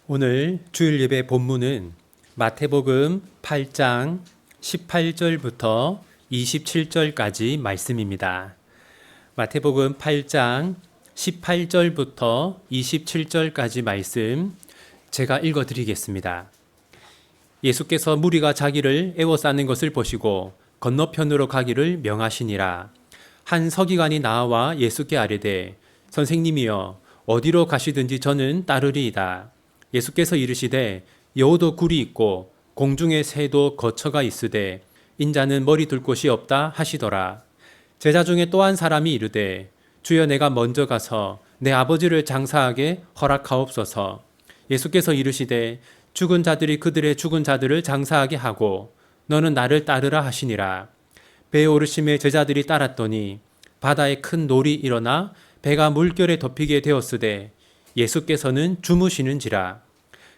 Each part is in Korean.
오늘 주일 예배 본문은 마태복음 8장 18절부터 27절까지 말씀입니다. 마태복음 8장 18절부터 27절까지 말씀 제가 읽어드리겠습니다. 예수께서 무리가 자기를 애워싸는 것을 보시고 건너편으로 가기를 명하시니라. 한 서기관이 나와 예수께 아뢰되 선생님이여 어디로 가시든지 저는 따르리이다. 예수께서 이르시되 여우도 굴이 있고 공중에 새도 거처가 있으되 인자는 머리 둘 곳이 없다 하시더라. 제자 중에 또 한 사람이 이르되 주여 내가 먼저 가서 내 아버지를 장사하게 허락하옵소서. 예수께서 이르시되 죽은 자들이 그들의 죽은 자들을 장사하게 하고 너는 나를 따르라 하시니라. 배에 오르심에 제자들이 따랐더니 바다에 큰 놀이 일어나 배가 물결에 덮이게 되었으되 예수께서는 주무시는지라.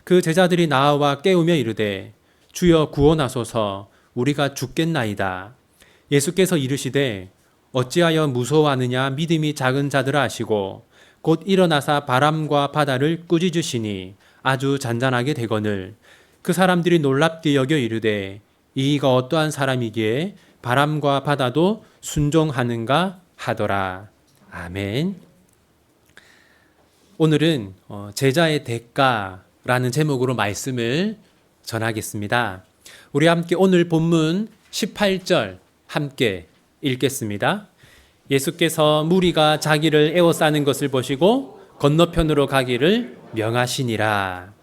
그 제자들이 나와 깨우며 이르되 주여 구원하소서 우리가 죽겠나이다. 예수께서 이르시되 어찌하여 무서워하느냐 믿음이 작은 자들아 하시고 곧 일어나사 바람과 바다를 꾸짖으시니 아주 잔잔하게 되거늘 그 사람들이 놀랍게 여겨 이르되 이가 어떠한 사람이기에 바람과 바다도 순종하는가 하더라. 아멘. 오늘은 제자의 대가라는 제목으로 말씀을 전하겠습니다. 우리 함께 오늘 본문 18절 함께 읽겠습니다. 예수께서 무리가 자기를 애워싸는 것을 보시고 건너편으로 가기를 명하시니라.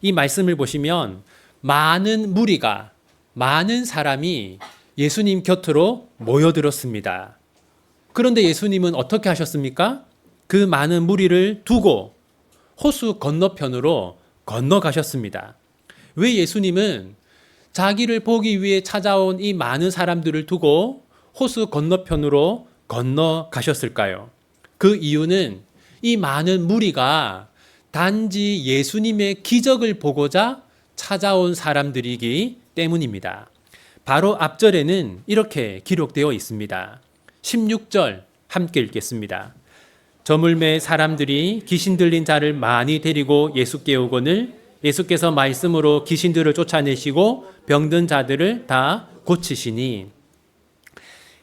이 말씀을 보시면 많은 무리가, 많은 사람이 예수님 곁으로 모여들었습니다. 그런데 예수님은 어떻게 하셨습니까? 그 많은 무리를 두고 호수 건너편으로 건너가셨습니다. 왜 예수님은 자기를 보기 위해 찾아온 이 많은 사람들을 두고 호수 건너편으로 건너가셨을까요? 그 이유는 이 많은 무리가 단지 예수님의 기적을 보고자 찾아온 사람들이기 때문입니다. 바로 앞절에는 이렇게 기록되어 있습니다. 16절 함께 읽겠습니다. 저물매 사람들이 귀신 들린 자를 많이 데리고 예수께 오거늘 예수께서 말씀으로 귀신들을 쫓아내시고 병든 자들을 다 고치시니.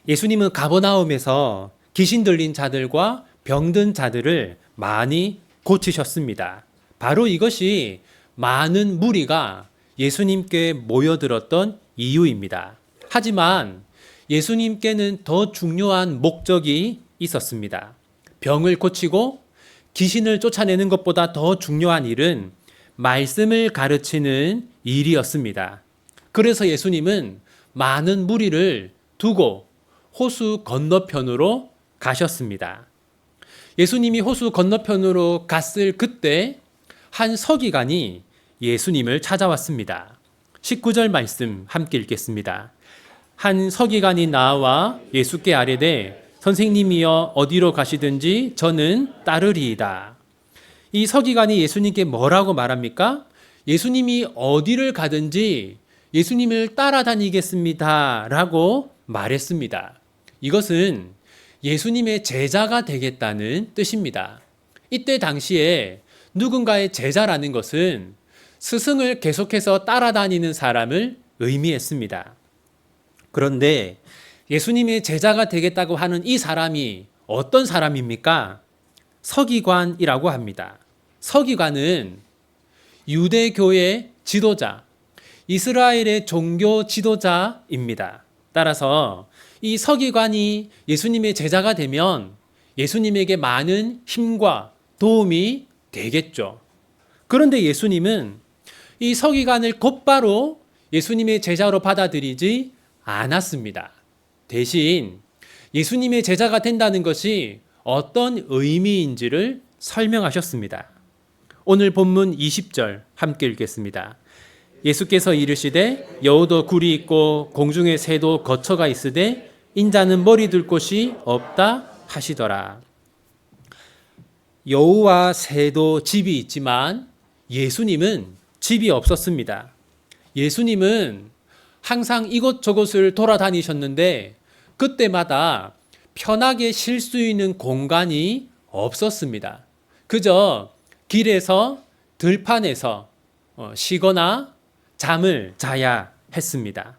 예수님은 가버나움에서 귀신 들린 자들과 병든 자들을 많이 고치셨습니다. 바로 이것이 많은 무리가 예수님께 모여들었던 이유입니다. 하지만 예수님께는 더 중요한 목적이 있었습니다. 병을 고치고 귀신을 쫓아내는 것보다 더 중요한 일은 말씀을 가르치는 일이었습니다. 그래서 예수님은 많은 무리를 두고 호수 건너편으로 가셨습니다. 예수님이 호수 건너편으로 갔을 그때 한 서기관이 예수님을 찾아왔습니다. 19절 말씀 함께 읽겠습니다. 한 서기관이 나와 예수께 아뢰되 선생님이여 어디로 가시든지 저는 따르리이다. 이 서기관이 예수님께 뭐라고 말합니까? 예수님이 어디를 가든지 예수님을 따라다니겠습니다 라고 말했습니다. 이것은 예수님의 제자가 되겠다는 뜻입니다. 이때 당시에 누군가의 제자라는 것은 스승을 계속해서 따라다니는 사람을 의미했습니다. 그런데 예수님의 제자가 되겠다고 하는 이 사람이 어떤 사람입니까? 서기관이라고 합니다. 서기관은 유대교의 지도자, 이스라엘의 종교 지도자입니다. 따라서 이 서기관이 예수님의 제자가 되면 예수님에게 많은 힘과 도움이 되겠죠. 그런데 예수님은 이 서기관을 곧바로 예수님의 제자로 받아들이지 않았습니다. 대신 예수님의 제자가 된다는 것이 어떤 의미인지를 설명하셨습니다. 오늘 본문 20절 함께 읽겠습니다. 예수께서 이르시되 여우도 굴이 있고 공중에 새도 거처가 있으되 인자는 머리 둘 곳이 없다 하시더라. 여우와 새도 집이 있지만 예수님은 집이 없었습니다. 예수님은 항상 이곳저곳을 돌아다니셨는데 그때마다 편하게 쉴 수 있는 공간이 없었습니다. 그저 길에서 들판에서 쉬거나 잠을 자야 했습니다.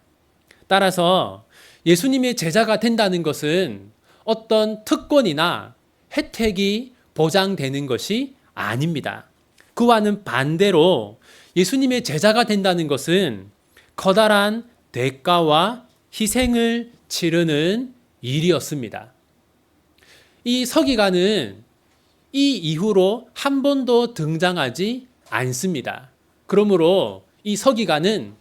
따라서 예수님의 제자가 된다는 것은 어떤 특권이나 혜택이 보장되는 것이 아닙니다. 그와는 반대로 예수님의 제자가 된다는 것은 커다란 대가와 희생을 치르는 일이었습니다. 이 서기관은 이 이후로 한 번도 등장하지 않습니다. 그러므로 이 서기관은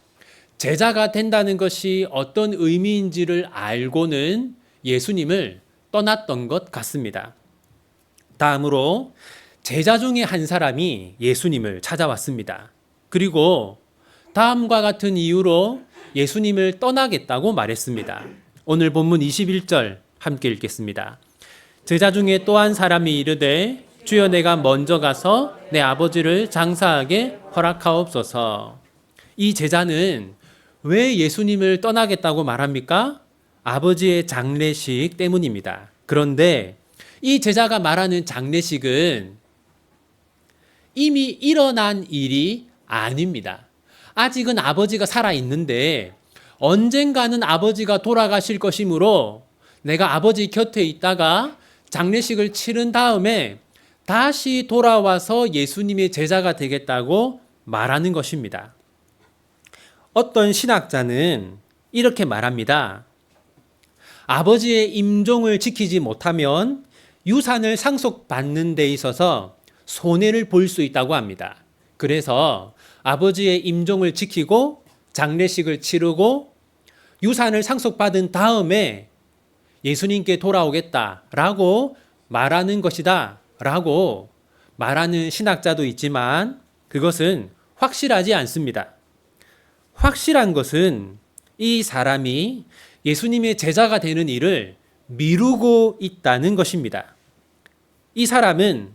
제자가 된다는 것이 어떤 의미인지를 알고는 예수님을 떠났던 것 같습니다. 다음으로 제자 중에 한 사람이 예수님을 찾아왔습니다. 그리고 다음과 같은 이유로 예수님을 떠나겠다고 말했습니다. 오늘 본문 21절 함께 읽겠습니다. 제자 중에 또 한 사람이 이르되 주여 내가 먼저 가서 내 아버지를 장사하게 허락하옵소서. 이 제자는 왜 예수님을 떠나겠다고 말합니까? 아버지의 장례식 때문입니다. 그런데 이 제자가 말하는 장례식은 이미 일어난 일이 아닙니다. 아직은 아버지가 살아있는데 언젠가는 아버지가 돌아가실 것이므로 내가 아버지 곁에 있다가 장례식을 치른 다음에 다시 돌아와서 예수님의 제자가 되겠다고 말하는 것입니다. 어떤 신학자는 이렇게 말합니다. 아버지의 임종을 지키지 못하면 유산을 상속받는 데 있어서 손해를 볼 수 있다고 합니다. 그래서 아버지의 임종을 지키고 장례식을 치르고 유산을 상속받은 다음에 예수님께 돌아오겠다라고 말하는 것이다 라고 말하는 신학자도 있지만 그것은 확실하지 않습니다. 확실한 것은 이 사람이 예수님의 제자가 되는 일을 미루고 있다는 것입니다. 이 사람은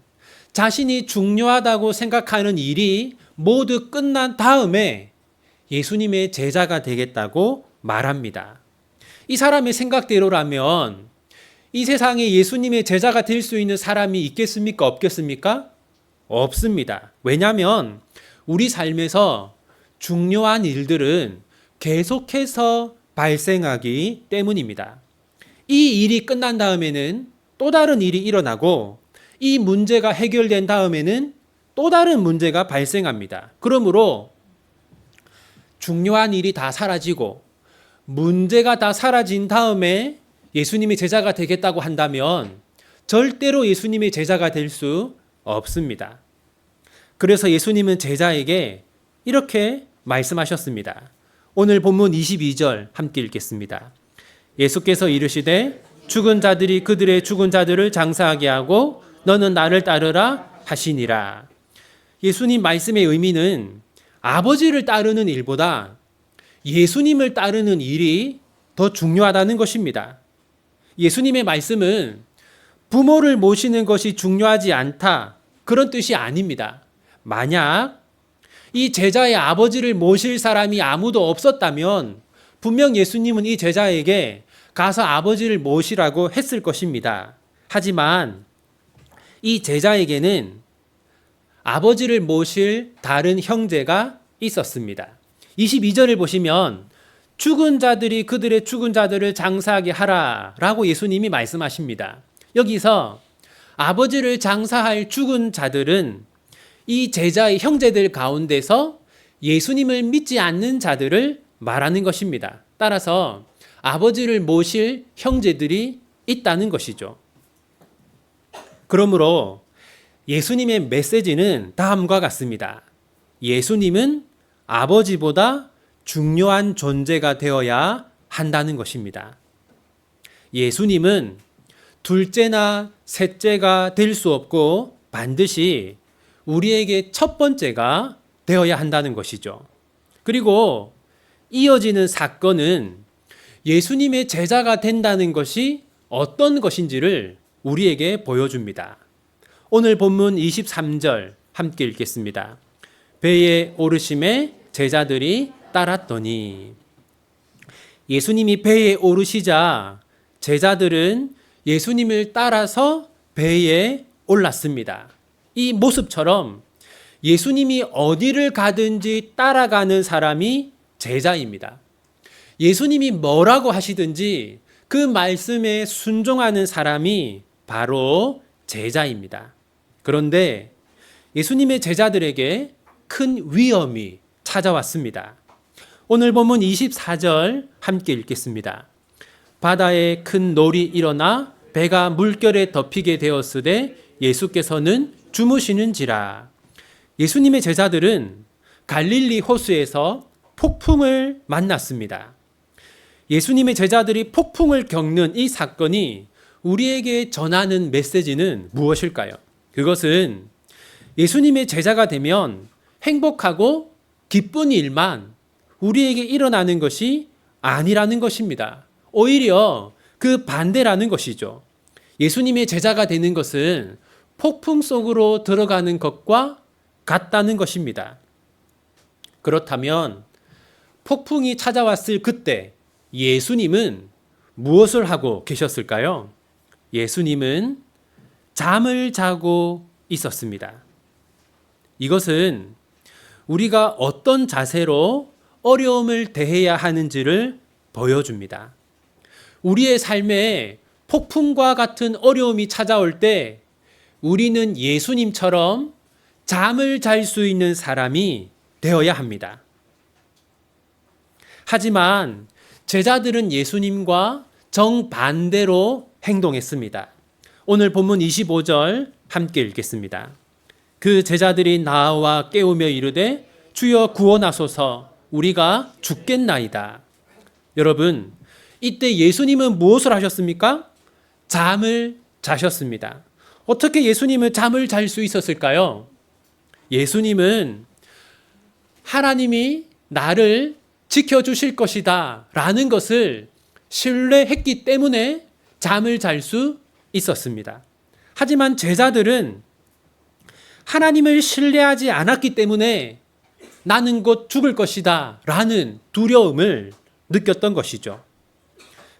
자신이 중요하다고 생각하는 일이 모두 끝난 다음에 예수님의 제자가 되겠다고 말합니다. 이 사람의 생각대로라면 이 세상에 예수님의 제자가 될 수 있는 사람이 있겠습니까? 없겠습니까? 없습니다. 왜냐하면 우리 삶에서 중요한 일들은 계속해서 발생하기 때문입니다. 이 일이 끝난 다음에는 또 다른 일이 일어나고 이 문제가 해결된 다음에는 또 다른 문제가 발생합니다. 그러므로 중요한 일이 다 사라지고 문제가 다 사라진 다음에 예수님의 제자가 되겠다고 한다면 절대로 예수님의 제자가 될 수 없습니다. 그래서 예수님은 제자에게 이렇게 말씀하셨습니다. 오늘 본문 22절 함께 읽겠습니다. 예수께서 이르시되 죽은 자들이 그들의 죽은 자들을 장사하게 하고 너는 나를 따르라 하시니라. 예수님 말씀의 의미는 아버지를 따르는 일보다 예수님을 따르는 일이 더 중요하다는 것입니다. 예수님의 말씀은 부모를 모시는 것이 중요하지 않다 그런 뜻이 아닙니다. 만약 이 제자의 아버지를 모실 사람이 아무도 없었다면 분명 예수님은 이 제자에게 가서 아버지를 모시라고 했을 것입니다. 하지만 이 제자에게는 아버지를 모실 다른 형제가 있었습니다. 22절을 보시면 죽은 자들이 그들의 죽은 자들을 장사하게 하라 라고 예수님이 말씀하십니다. 여기서 아버지를 장사할 죽은 자들은 이 제자의 형제들 가운데서 예수님을 믿지 않는 자들을 말하는 것입니다. 따라서 아버지를 모실 형제들이 있다는 것이죠. 그러므로 예수님의 메시지는 다음과 같습니다. 예수님은 아버지보다 중요한 존재가 되어야 한다는 것입니다. 예수님은 둘째나 셋째가 될 수 없고 반드시 우리에게 첫 번째가 되어야 한다는 것이죠. 그리고 이어지는 사건은 예수님의 제자가 된다는 것이 어떤 것인지를 우리에게 보여줍니다. 오늘 본문 23절 함께 읽겠습니다. 배에 오르심에 제자들이 따랐더니 예수님이 배에 오르시자 제자들은 예수님을 따라서 배에 올랐습니다. 이 모습처럼 예수님이 어디를 가든지 따라가는 사람이 제자입니다. 예수님이 뭐라고 하시든지 그 말씀에 순종하는 사람이 바로 제자입니다. 그런데 예수님의 제자들에게 큰 위험이 찾아왔습니다. 오늘 본문 24절 함께 읽겠습니다. 바다에 큰 놀이 일어나 배가 물결에 덮이게 되었으되 예수께서는 주무시는지라. 예수님의 제자들은 갈릴리 호수에서 폭풍을 만났습니다. 예수님의 제자들이 폭풍을 겪는 이 사건이 우리에게 전하는 메시지는 무엇일까요? 그것은 예수님의 제자가 되면 행복하고 기쁜 일만 우리에게 일어나는 것이 아니라는 것입니다. 오히려 그 반대라는 것이죠. 예수님의 제자가 되는 것은 폭풍 속으로 들어가는 것과 같다는 것입니다. 그렇다면 폭풍이 찾아왔을 그때 예수님은 무엇을 하고 계셨을까요? 예수님은 잠을 자고 있었습니다. 이것은 우리가 어떤 자세로 어려움을 대해야 하는지를 보여줍니다. 우리의 삶에 폭풍과 같은 어려움이 찾아올 때 우리는 예수님처럼 잠을 잘 수 있는 사람이 되어야 합니다. 하지만 제자들은 예수님과 정반대로 행동했습니다. 오늘 본문 25절 함께 읽겠습니다. 그 제자들이 나와 깨우며 이르되 주여 구원하소서 우리가 죽겠나이다. 여러분, 이때 예수님은 무엇을 하셨습니까? 잠을 자셨습니다. 어떻게 예수님은 잠을 잘 수 있었을까요? 예수님은 하나님이 나를 지켜주실 것이다 라는 것을 신뢰했기 때문에 잠을 잘 수 있었습니다. 하지만 제자들은 하나님을 신뢰하지 않았기 때문에 나는 곧 죽을 것이다 라는 두려움을 느꼈던 것이죠.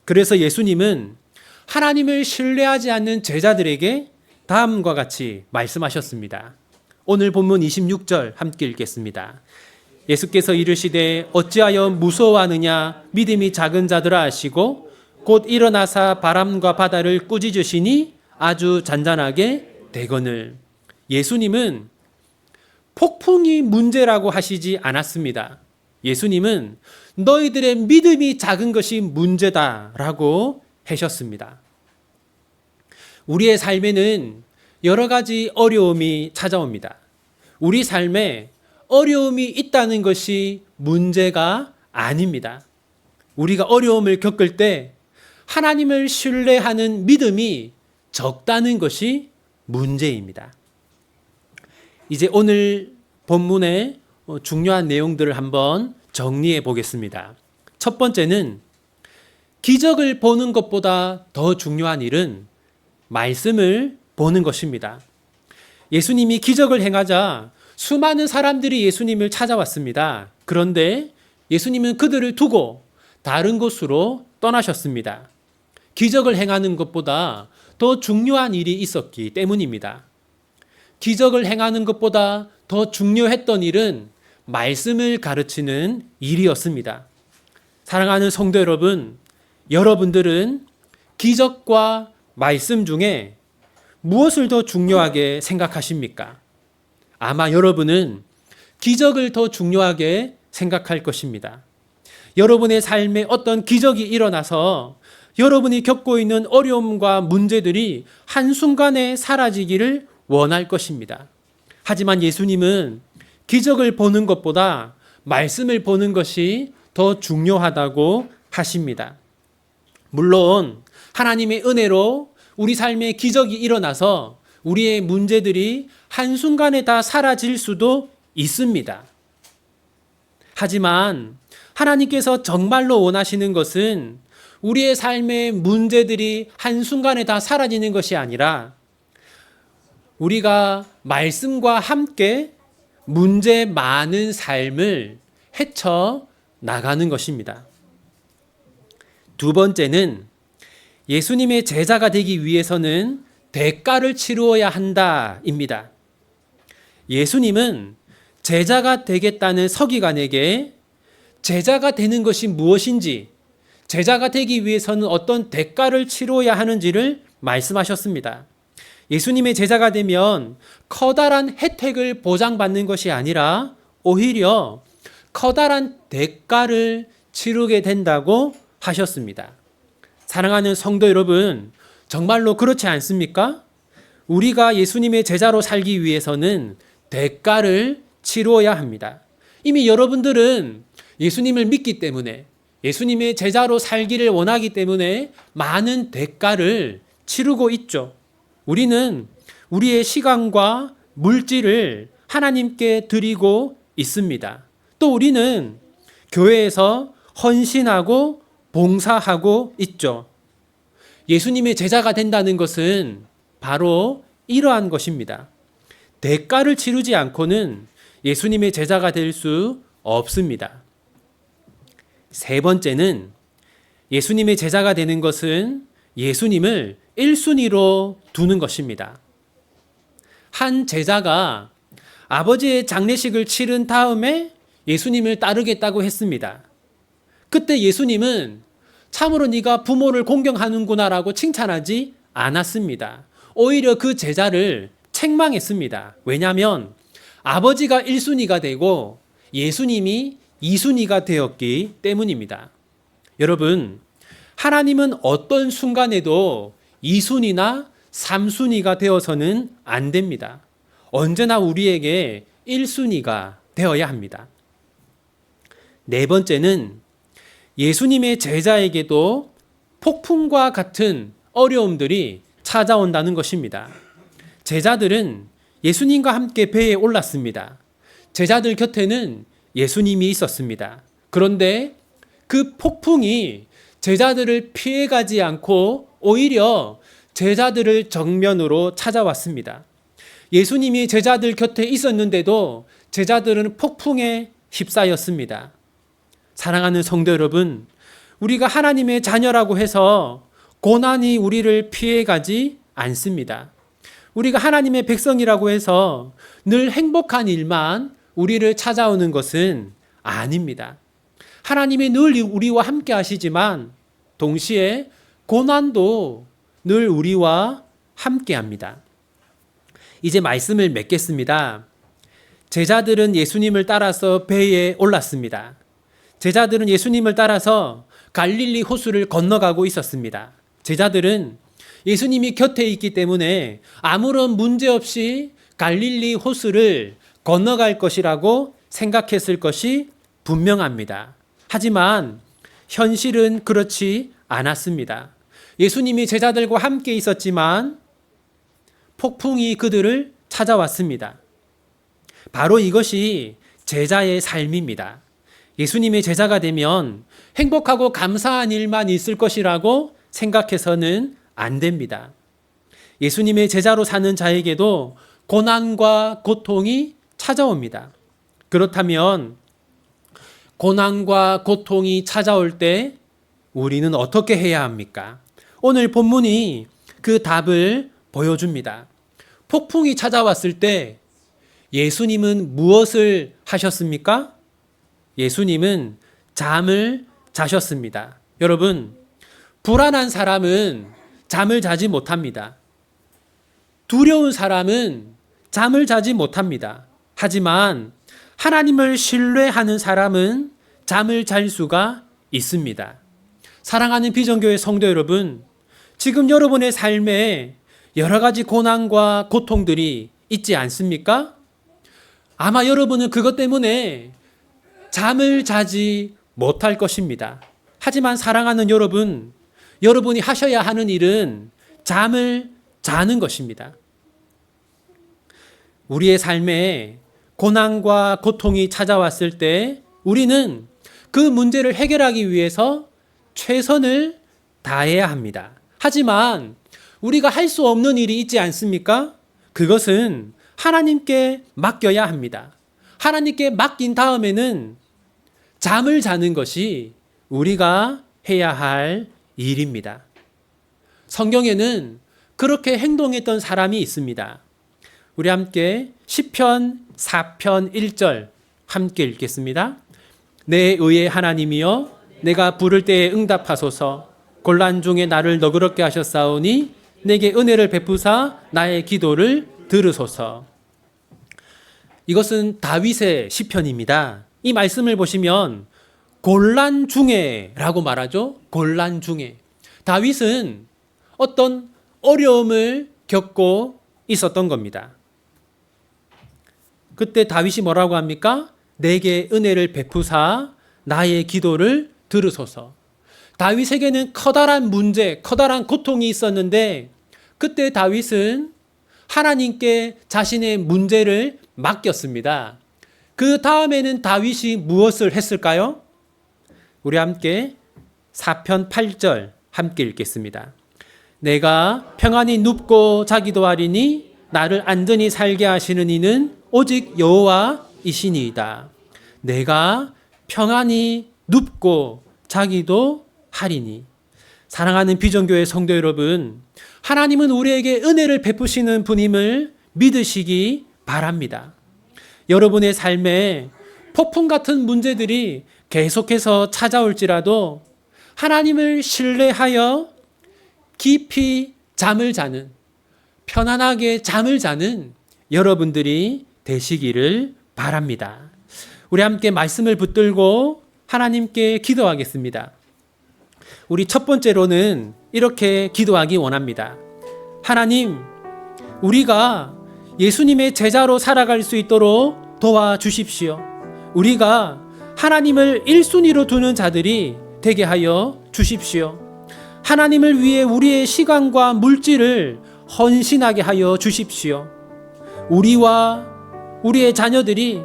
그래서 예수님은 하나님을 신뢰하지 않는 제자들에게 다음과 같이 말씀하셨습니다. 오늘 본문 26절 함께 읽겠습니다. 예수께서 이르시되 어찌하여 무서워하느냐 믿음이 작은 자들아 하시고 곧 일어나사 바람과 바다를 꾸짖으시니 아주 잔잔하게 되거늘. 예수님은 폭풍이 문제라고 하시지 않았습니다. 예수님은 너희들의 믿음이 작은 것이 문제다라고 하셨습니다. 우리의 삶에는 여러 가지 어려움이 찾아옵니다. 우리 삶에 어려움이 있다는 것이 문제가 아닙니다. 우리가 어려움을 겪을 때 하나님을 신뢰하는 믿음이 적다는 것이 문제입니다. 이제 오늘 본문의 중요한 내용들을 한번 정리해 보겠습니다. 첫 번째는 기적을 보는 것보다 더 중요한 일은 말씀을 보는 것입니다. 예수님이 기적을 행하자 수많은 사람들이 예수님을 찾아왔습니다. 그런데 예수님은 그들을 두고 다른 곳으로 떠나셨습니다. 기적을 행하는 것보다 더 중요한 일이 있었기 때문입니다. 기적을 행하는 것보다 더 중요했던 일은 말씀을 가르치는 일이었습니다. 사랑하는 성도 여러분, 여러분들은 기적과 말씀 중에 무엇을 더 중요하게 생각하십니까? 아마 여러분은 기적을 더 중요하게 생각할 것입니다. 여러분의 삶에 어떤 기적이 일어나서 여러분이 겪고 있는 어려움과 문제들이 한순간에 사라지기를 원할 것입니다. 하지만 예수님은 기적을 보는 것보다 말씀을 보는 것이 더 중요하다고 하십니다. 물론 하나님의 은혜로 우리 삶에 기적이 일어나서 우리의 문제들이 한순간에 다 사라질 수도 있습니다. 하지만 하나님께서 정말로 원하시는 것은 우리의 삶의 문제들이 한순간에 다 사라지는 것이 아니라 우리가 말씀과 함께 문제 많은 삶을 헤쳐 나가는 것입니다. 두 번째는 예수님의 제자가 되기 위해서는 대가를 치루어야 한다입니다. 예수님은 제자가 되겠다는 서기관에게 제자가 되는 것이 무엇인지, 제자가 되기 위해서는 어떤 대가를 치러야 하는지를 말씀하셨습니다. 예수님의 제자가 되면 커다란 혜택을 보장받는 것이 아니라 오히려 커다란 대가를 치르게 된다고 하셨습니다. 사랑하는 성도 여러분, 정말로 그렇지 않습니까? 우리가 예수님의 제자로 살기 위해서는 대가를 치러야 합니다. 이미 여러분들은 예수님을 믿기 때문에, 예수님의 제자로 살기를 원하기 때문에 많은 대가를 치르고 있죠. 우리는 우리의 시간과 물질을 하나님께 드리고 있습니다. 또 우리는 교회에서 헌신하고 봉사하고 있죠. 예수님의 제자가 된다는 것은 바로 이러한 것입니다. 대가를 치르지 않고는 예수님의 제자가 될 수 없습니다. 세 번째는 예수님의 제자가 되는 것은 예수님을 1순위로 두는 것입니다. 한 제자가 아버지의 장례식을 치른 다음에 예수님을 따르겠다고 했습니다. 그때 예수님은 참으로 네가 부모를 공경하는구나라고 칭찬하지 않았습니다. 오히려 그 제자를 책망했습니다. 왜냐하면 아버지가 1순위가 되고 예수님이 2순위가 되었기 때문입니다. 여러분, 하나님은 어떤 순간에도 2순위나 3순위가 되어서는 안 됩니다. 언제나 우리에게 1순위가 되어야 합니다. 네 번째는 예수님의 제자에게도 폭풍과 같은 어려움들이 찾아온다는 것입니다. 제자들은 예수님과 함께 배에 올랐습니다. 제자들 곁에는 예수님이 있었습니다. 그런데 그 폭풍이 제자들을 피해가지 않고 오히려 제자들을 정면으로 찾아왔습니다. 예수님이 제자들 곁에 있었는데도 제자들은 폭풍에 휩싸였습니다. 사랑하는 성도 여러분, 우리가 하나님의 자녀라고 해서 고난이 우리를 피해가지 않습니다. 우리가 하나님의 백성이라고 해서 늘 행복한 일만 우리를 찾아오는 것은 아닙니다. 하나님이 늘 우리와 함께 하시지만 동시에 고난도 늘 우리와 함께 합니다. 이제 말씀을 맺겠습니다. 제자들은 예수님을 따라서 배에 올랐습니다. 제자들은 예수님을 따라서 갈릴리 호수를 건너가고 있었습니다. 제자들은 예수님이 곁에 있기 때문에 아무런 문제 없이 갈릴리 호수를 건너갈 것이라고 생각했을 것이 분명합니다. 하지만 현실은 그렇지 않았습니다. 예수님이 제자들과 함께 있었지만 폭풍이 그들을 찾아왔습니다. 바로 이것이 제자의 삶입니다. 예수님의 제자가 되면 행복하고 감사한 일만 있을 것이라고 생각해서는 안 됩니다. 예수님의 제자로 사는 자에게도 고난과 고통이 찾아옵니다. 그렇다면 고난과 고통이 찾아올 때 우리는 어떻게 해야 합니까? 오늘 본문이 그 답을 보여줍니다. 폭풍이 찾아왔을 때 예수님은 무엇을 하셨습니까? 예수님은 잠을 자셨습니다. 여러분, 불안한 사람은 잠을 자지 못합니다. 두려운 사람은 잠을 자지 못합니다. 하지만 하나님을 신뢰하는 사람은 잠을 잘 수가 있습니다. 사랑하는 비전교회 성도 여러분, 지금 여러분의 삶에 여러 가지 고난과 고통들이 있지 않습니까? 아마 여러분은 그것 때문에 잠을 자지 못할 것입니다. 하지만 사랑하는 여러분, 여러분이 하셔야 하는 일은 잠을 자는 것입니다. 우리의 삶에 고난과 고통이 찾아왔을 때 우리는 그 문제를 해결하기 위해서 최선을 다해야 합니다. 하지만 우리가 할 수 없는 일이 있지 않습니까? 그것은 하나님께 맡겨야 합니다. 하나님께 맡긴 다음에는 잠을 자는 것이 우리가 해야 할 일입니다. 성경에는 그렇게 행동했던 사람이 있습니다. 우리 함께 시편 4편 1절 함께 읽겠습니다. 내 의의 하나님이여 내가 부를 때에 응답하소서. 곤란 중에 나를 너그럽게 하셨사오니 내게 은혜를 베푸사 나의 기도를 들으소서. 이것은 다윗의 시편입니다. 이 말씀을 보시면 곤란 중에라고 말하죠. 곤란 중에. 다윗은 어떤 어려움을 겪고 있었던 겁니다. 그때 다윗이 뭐라고 합니까? 내게 은혜를 베푸사 나의 기도를 들으소서. 다윗에게는 커다란 문제, 커다란 고통이 있었는데 그때 다윗은 하나님께 자신의 문제를 맡겼습니다. 그 다음에는 다윗이 무엇을 했을까요? 우리 함께 4편 8절 함께 읽겠습니다. 내가 평안히 눕고 자기도 하리니 나를 안전히 살게 하시는 이는 오직 여호와이시니이다. 내가 평안히 눕고 자기도 하리니. 사랑하는 비전교회 성도 여러분, 하나님은 우리에게 은혜를 베푸시는 분임을 믿으시기 바랍니다. 여러분의 삶에 폭풍 같은 문제들이 계속해서 찾아올지라도 하나님을 신뢰하여 깊이 잠을 자는, 편안하게 잠을 자는 여러분들이 되시기를 바랍니다. 우리 함께 말씀을 붙들고 하나님께 기도하겠습니다. 우리 첫 번째로는 이렇게 기도하기 원합니다. 하나님, 우리가 예수님의 제자로 살아갈 수 있도록 도와주십시오. 우리가 하나님을 1순위로 두는 자들이 되게 하여 주십시오. 하나님을 위해 우리의 시간과 물질을 헌신하게 하여 주십시오. 우리와 우리의 자녀들이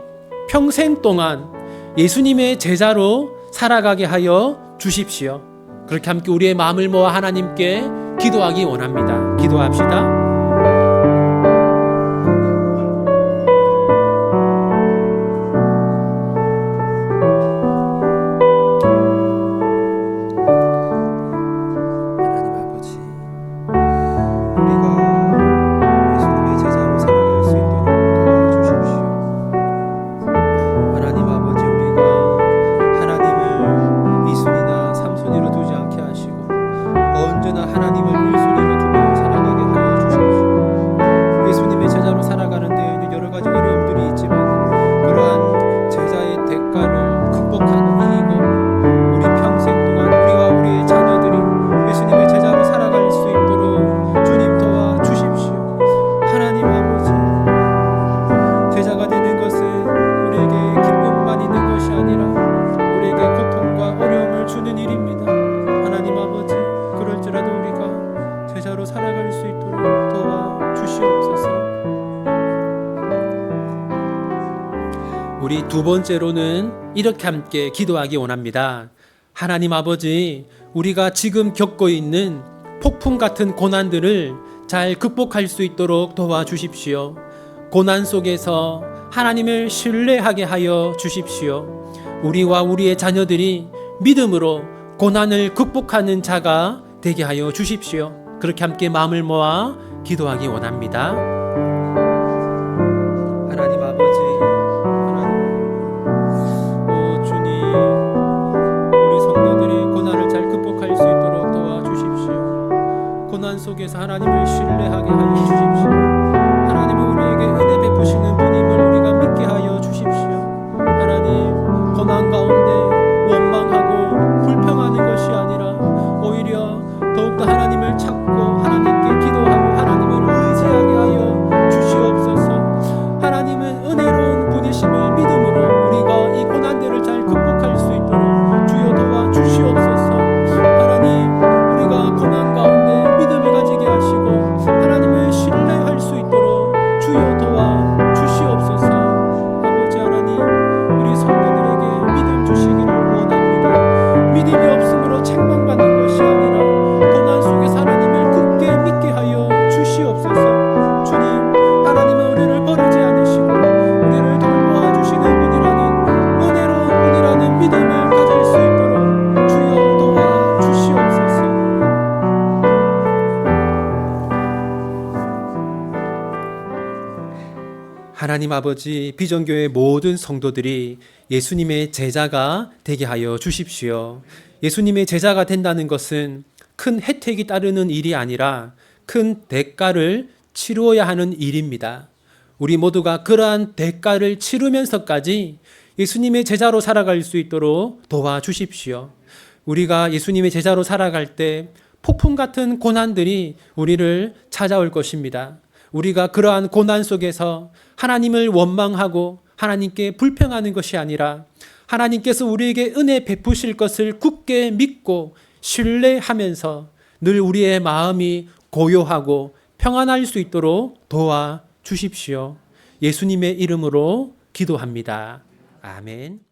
평생 동안 예수님의 제자로 살아가게 하여 주십시오. 그렇게 함께 우리의 마음을 모아 하나님께 기도하기 원합니다. 기도합시다. 우리 두 번째로는 이렇게 함께 기도하기 원합니다. 하나님 아버지, 우리가 지금 겪고 있는 폭풍 같은 고난들을 잘 극복할 수 있도록 도와주십시오. 고난 속에서 하나님을 신뢰하게 하여 주십시오. 우리와 우리의 자녀들이 믿음으로 고난을 극복하는 자가 되게 하여 주십시오. 그렇게 함께 마음을 모아 기도하기 원합니다. 하나님 아버지, 주님, 우리 성도들이 고난을 잘 극복할 수 있도록 도와주십시오. 고난 속에서 하나님을 신뢰하게 하여 주십시오. 하나님은 우리에게 은혜 베푸시는 분임을 우리가 믿게 하여 주십시오. 하나님, 고난 가운데 원망하고 불평하는 것이 아니라 오히려 더욱더 하나님을 찾고 하나님께 기도하고 하나님을 의지하게 하여 주시옵소서. 하나님은 은혜로운 분이심을 믿음으로 우리가 이 고난들을 잘 극복할 수 있도록 주여 도와주시옵소서. 하나님, 우리가 고난 가운데 믿음을 가지게 하시고 하나님을 신뢰할 수 하나님 아버지, 비전교회 모든 성도들이 예수님의 제자가 되게 하여 주십시오. 예수님의 제자가 된다는 것은 큰 혜택이 따르는 일이 아니라 큰 대가를 치루어야 하는 일입니다. 우리 모두가 그러한 대가를 치르면서까지 예수님의 제자로 살아갈 수 있도록 도와주십시오. 우리가 예수님의 제자로 살아갈 때 폭풍 같은 고난들이 우리를 찾아올 것입니다. 우리가 그러한 고난 속에서 하나님을 원망하고 하나님께 불평하는 것이 아니라 하나님께서 우리에게 은혜 베푸실 것을 굳게 믿고 신뢰하면서 늘 우리의 마음이 고요하고 평안할 수 있도록 도와주십시오. 예수님의 이름으로 기도합니다. 아멘.